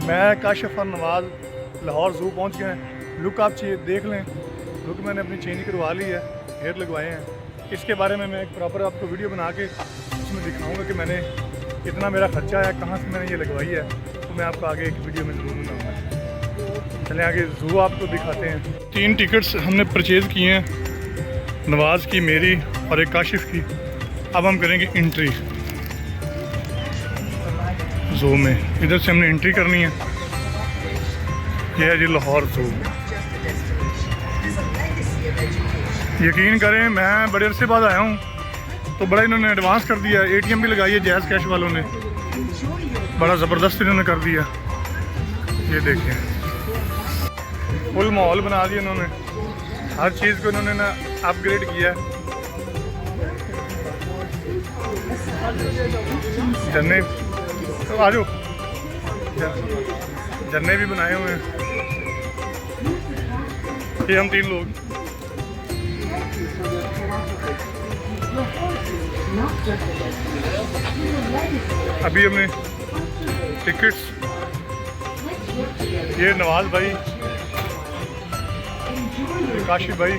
मैं काशिफ और नवाज़ लाहौर ज़ू पहुंच गए हैं। लुक आप देख लें। लुक मैंने अपनी चेंज करवा ली है, हेयर लगवाए हैं। इसके बारे में मैं एक प्रॉपर आपको वीडियो बना के उसमें दिखाऊंगा कि मैंने कितना मेरा ख़र्चा है, कहाँ से मैंने ये लगवाई है। तो मैं आपको आगे एक वीडियो में ज़रूर बताऊँगा। चलें आगे ज़ू आपको दिखाते हैं। 3 टिकट्स हमने परचेज़ किए हैं, नवाज़ की, मेरी और एक काशिफ की। अब हम करेंगे एंट्री ज़ू में। इधर से हमने एंट्री करनी है। यह है जी लाहौर ज़ू। यकीन करें मैं बड़े अरसे बाद आया हूँ तो बड़ा इन्होंने एडवांस कर दिया। ATM भी लगाई है जैज़ कैश वालों ने, बड़ा ज़बरदस्त इन्होंने कर दिया। ये देखें, फुल माहौल बना दिया इन्होंने। हर चीज़ को इन्होंने ना अपग्रेड किया है। झरने तो आ जाओ, झरने भी बनाए हुए हैं। ये हम 3 लोग। अभी हमने टिकट्स, ये नवाज भाई, काशिफ भाई,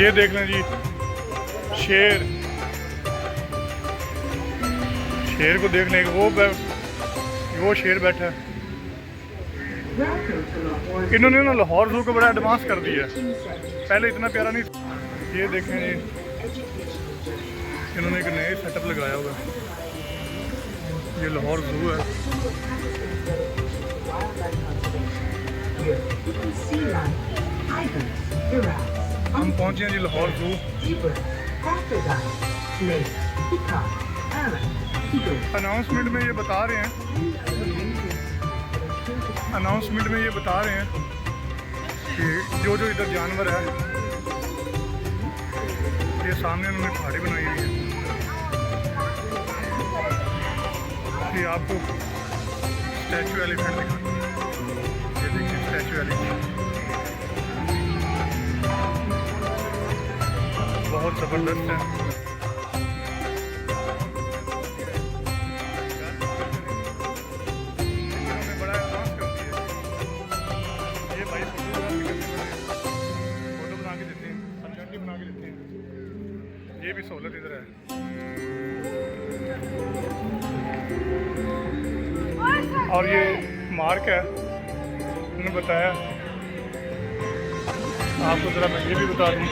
ये देख लें जी शेर। शेर को देखने वो शेर बैठा है। इन्होंने ना लाहौर ज़ू को बड़ा एडवांस कर दिया है, पहले इतना प्यारा नहीं। ये देखें जी, इन्होंने एक नए सेटअप लगाया हुआ है। ये लाहौर ज़ू है। हम पहुंचे हैं जी लाहौर ज़ू। अनाउंसमेंट में ये बता रहे हैं, कि जो इधर जानवर है, ये सामने उन्होंने पहाड़ी बनाई हुई है। ये आपको स्टैचू एलिफेंट दिखाते हैं। ये देखिए स्टैचू एलिफेंट, बहुत ज़बरदस्त है। ये भी सहूलत इधर है। और ये मार्क है, उन्होंने बताया। आपको ज़रा मैं ये भी बता दूँ।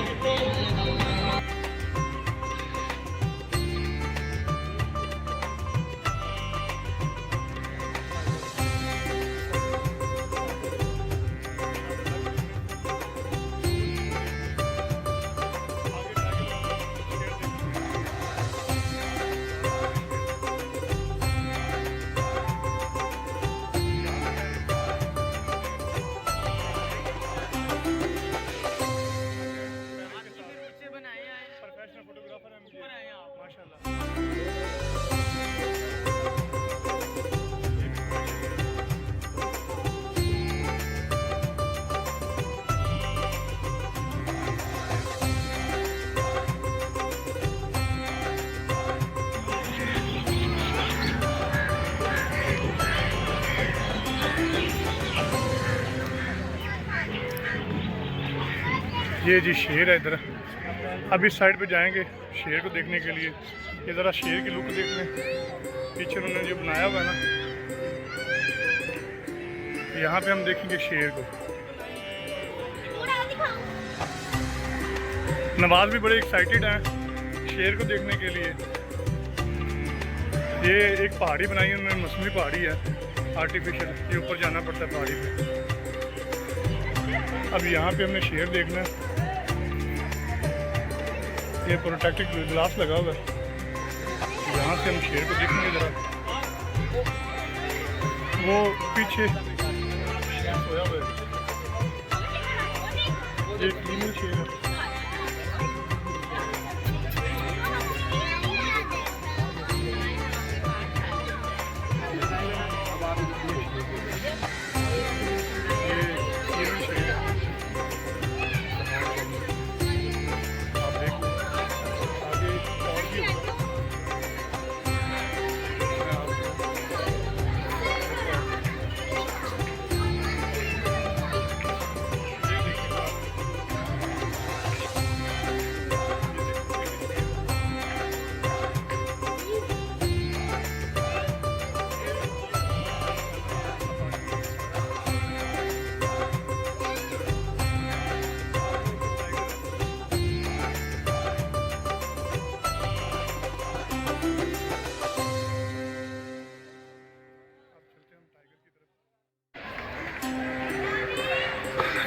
ये जी शेर है इधर। अब इस साइड पे जाएंगे शेर को देखने के लिए। ये ज़रा शेर की लुक देख लें। पीछे उन्होंने जो बनाया हुआ है ना, यहाँ पे हम देखेंगे शेर को। नवाज भी बड़े एक्साइटेड हैं शेर को देखने के लिए। ये एक पहाड़ी बनाई है उन्होंने, मसनूई पहाड़ी है, आर्टिफिशियल। ये ऊपर जाना पड़ता है पहाड़ी पे। अब यहाँ पे हमने शेर देखना है। ये प्रोटेक्टिव ग्लास लगा हुआ है, यहाँ से हम शेर को देखेंगे ज़रा। वो पीछे सोया हुआ है, ये फीमेल शेर है।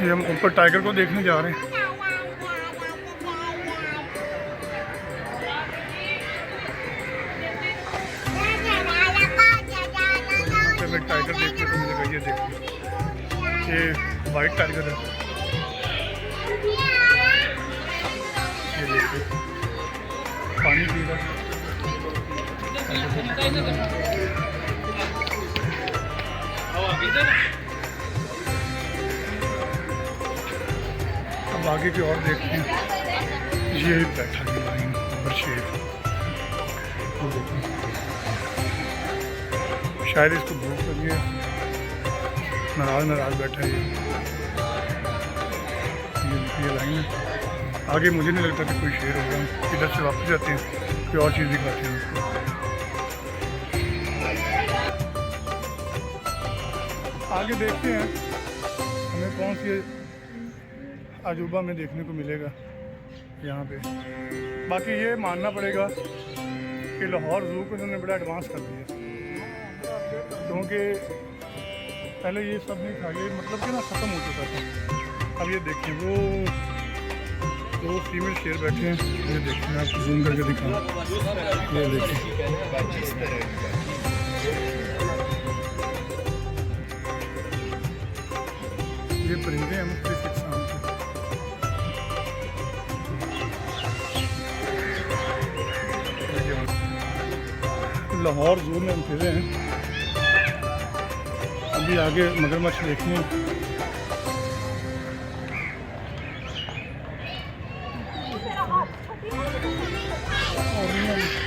ये हम ऊपर टाइगर को देखने जा रहे हैं। हमें टाइगर देखने को मिलेगा। ये देखिए, ये वाइट टाइगर है। ये देखिए पानी पी रहा है। अब आगे की और देखते हैं। ये बैठा है लाइन पर शेर। शायद इसको भूख लगी है, नाराज बैठा है। ये लाइन है। आगे मुझे नहीं लगता कि कोई शेर होगा। इधर से वापस जाते हैं, कोई और चीज़ दिखाते हैं उसको। आगे देखते हैं हमें कौन सी अजूबा में देखने को मिलेगा यहाँ पे। बाकी ये मानना पड़ेगा कि लाहौर ज़ू को इन्होंने बड़ा एडवांस कर दिया, क्योंकि पहले ये सब नहीं था। ये मतलब कि ना ख़त्म हो चुका था। अब ये देखिए वो दो फीमेल शेर बैठे हैं। ये देखिए, मैं आपको जूम करके दिखाऊँ। ये देखिए, ये परिंदे हैं मुख्तलिफ इकसाम के। लाहौर ज़ू में हम फिरे हैं। अभी आगे मगरमच्छ देखनी है।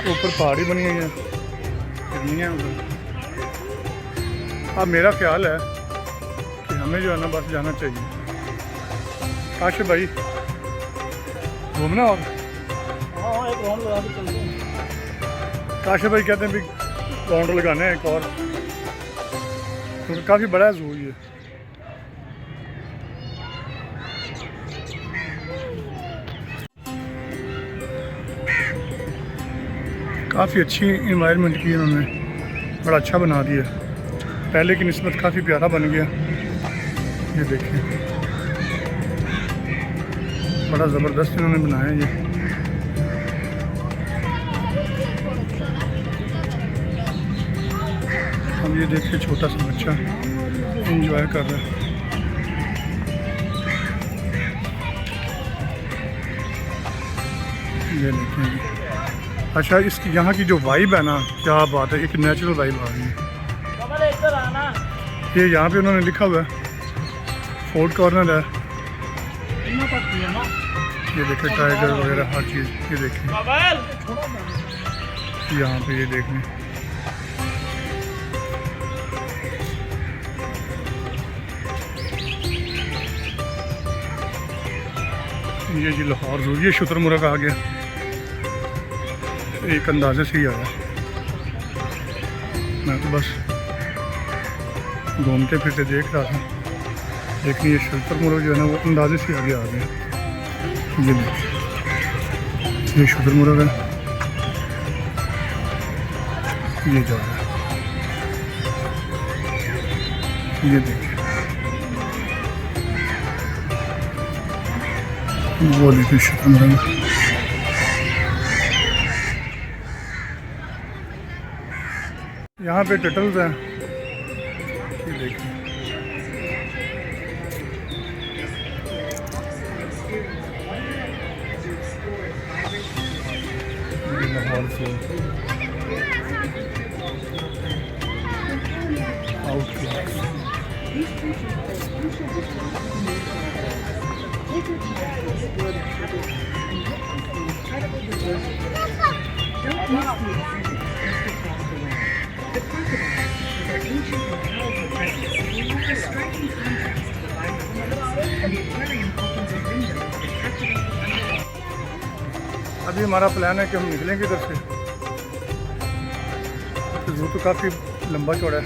ऊपर पहाड़ी बनी हुई है, हिरनियाँ उधर। अब मेरा ख्याल है कि हमें जो है ना बस जाना चाहिए। काशिफ भाई घूमना और एक राउंड लगा के चलते हैं। काशिफ भाई कहते हैं भी राउंड लगाना है एक और, क्योंकि काफ़ी बड़ा ज़ू ये। काफ़ी अच्छी इन्वायरमेंट की इन्होंने, बड़ा अच्छा बना दिया। पहले की निस्बत काफ़ी प्यारा बन गया। ये देखिए, बड़ा ज़बरदस्त इन्होंने बनाया ये। अब ये देखिए छोटा सा बच्चा एंजॉय कर रहा है। ये देखिए। अच्छा, इसकी यहाँ की जो वाइब है ना, क्या बात है, एक नेचुरल वाइब आ रही है। ये यहाँ पे उन्होंने लिखा हुआ है फूड कॉर्नर है। ये देखिए टाइगर वगैरह हर चीज़। ये देखिए यहाँ पे, ये देखने ये जी लाहौर ज़ू। ये शुतुरमुर्ग आ गया, एक अंदाजे से ही आया। मैं तो बस घूमते फिरते देख रहा था, लेकिन ये शुतुरमुर्ग जो है ना वो अंदाजे से आगे आ गया। ये देखिए, ये शुतुरमुर्ग है, ये जा रहा है। ये देखिए, वो देखिए शुतुरमुर्ग। यहाँ पे टर्टल्स हैं। ये देखिए, लाहौर से आउट अभी हमारा प्लान है कि हम निकलेंगे इधर से। तो ज़ू तो काफ़ी लंबा चौड़ा है,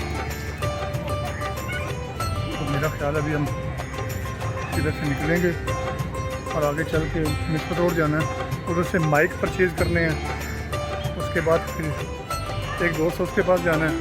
तो मेरा ख्याल अभी हम इधर से निकलेंगे और आगे चल के मिस्टर रोड जाना है। उधर से माइक परचेज़ करने हैं, उसके बाद फिर एक दोस्त उसके पास जाना है।